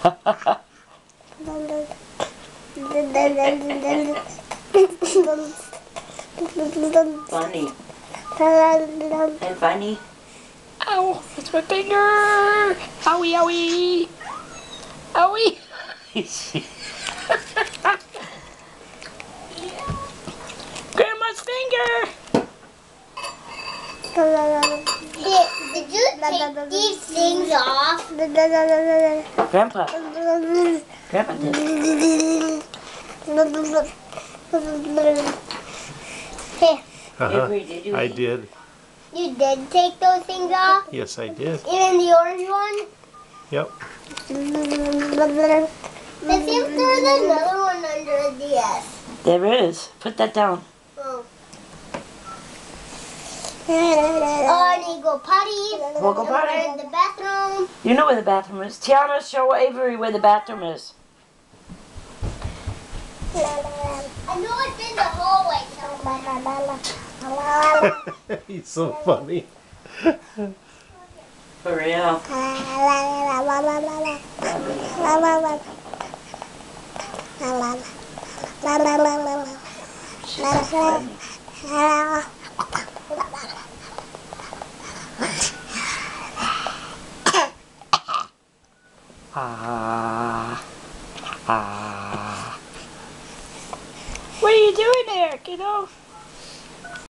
Funny. And funny. Ow, that's my finger. Owie, owie. Owie. Grandma's finger. Did you take these things off? Grandpa. Grandpa did. Here. Avery, did you I eat? did. You did take those things off? Yes, I did. Even the orange one? Yep. I think there's another one under the S. There is. Put that down. Oh. I need to go potty. We'll go potty. In the bathroom. You know where the bathroom is. Tiana, show Avery where the bathroom is. I know it's in the hallway somewhere. He's so funny. For real. She's so funny. What are you doing there, kiddo?